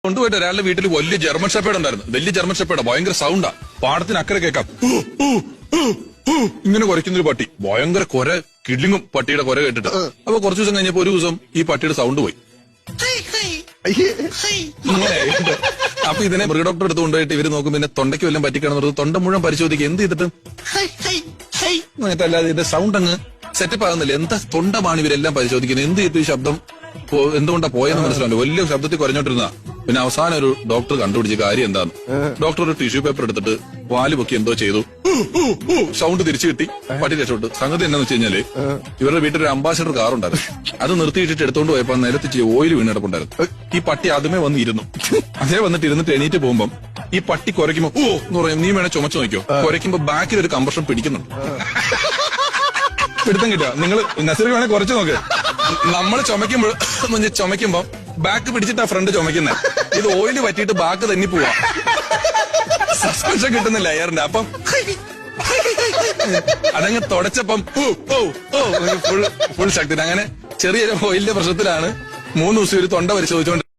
കൊണ്ടുപോയിട്ട് ഒരാളുടെ വീട്ടിൽ വലിയ ജർമ്മൻ ഷെപ്പേഡ് ഉണ്ടായിരുന്നു. വലിയ ജർമ്മൻ ഷെപ്പേഡ്, ഭയങ്കര സൗണ്ടാ. പാടത്തിന് അക്കരെ കേൾക്കാം ഇങ്ങനെ കുരയ്ക്കുന്നൊരു പട്ടി. ഭയങ്കര കൊര, കിളിങ്ങും പട്ടിയുടെ കൊര കേട്ടിട്ട്. അപ്പൊ കുറച്ചു ദിവസം കഴിഞ്ഞപ്പോ ഒരു ദിവസം ഈ പട്ടിയുടെ സൗണ്ട് പോയി. ഇങ്ങനെ അപ്പൊ ഇതിനെ മൃഗ ഡോക്ടർ എടുത്ത് കൊണ്ടുപോയിട്ട് ഇവര് നോക്കും. പിന്നെ തൊണ്ടയ്ക്ക് വല്ലതും പറ്റിക്കാണെന്ന് തൊണ്ട മുഴുവൻ പരിശോധിക്കുക. എന്ത് ചെയ്തിട്ട് എന്നിട്ടല്ലാതെ ഇതിന്റെ സൗണ്ട് അങ്ങ് സെറ്റപ്പ് ആകുന്നില്ല. എന്താ തൊണ്ടമാണ് ഇവരെല്ലാം പരിശോധിക്കുന്നത്. എന്ത് ചെയ്തിട്ട് ഈ ശബ്ദം എന്തുകൊണ്ടാ പോയെന്ന് മനസ്സിലാവില്ല. വലിയ ശബ്ദത്തിൽ കുറഞ്ഞോണ്ടിരുന്ന. പിന്നെ അവസാനം ഒരു ഡോക്ടർ കണ്ടുപിടിച്ച കാര്യം എന്താന്ന്. ഡോക്ടർ ഒരു ടിഷ്യൂ പേപ്പർ എടുത്തിട്ട് വാല് പൊക്കി എന്തോ ചെയ്തു. സൗണ്ട് തിരിച്ചു കിട്ടി, പട്ടി രക്ഷപ്പെട്ടു. സംഗതി എന്താന്ന് വെച്ച് കഴിഞ്ഞാല് ഇവരുടെ വീട്ടിൽ ഒരു അംബാസഡർ കാർ ഉണ്ടായിരുന്നു. അത് നിർത്തിയിട്ടിട്ട് എടുത്തോണ്ട് പോയപ്പോ നിലത്തിച്ച് ഓയിൽ വീണെടുപ്പുണ്ടായിരുന്നു. ഈ പട്ടി ആദ്യമേ വന്ന് ഇരുന്നു. അതേ വന്നിട്ട് ഇരുന്നിട്ട് എണീറ്റ് പോകുമ്പം ഈ പട്ടി കുരയ്ക്കുമ്പോ എന്ന് പറയും. നീ വേണേ ചുമച്ചു നോക്കിയോ. കുരയ്ക്കുമ്പോ ബാക്കിൽ ഒരു കംപ്രഷൻ പിടിക്കുന്നുണ്ട്. പിടുത്തം കിട്ടുക. നിങ്ങൾ നസീർ വേണേ കുറച്ച് നോക്ക്. നമ്മൾ ചുമക്കുമ്പോ ബാക്ക് പിടിച്ചിട്ടാ ഫ്രണ്ട് ചുമക്കുന്നത്. ഇത് ഓയില് പറ്റിയിട്ട് ബാക്ക് തന്നെ പോവാ. സസ്പെൻഷൻ കിട്ടുന്നില്ല എയറിന്റെ. അപ്പം അതങ്ങ് തുടച്ചപ്പം ഫുൾ ശക്തി. അങ്ങനെ ചെറിയ ഓയിലിന്റെ പ്രശ്നത്തിലാണ് 3 ദിവസം ഒരു തൊണ്ട പരിശോധിച്ചുകൊണ്ട്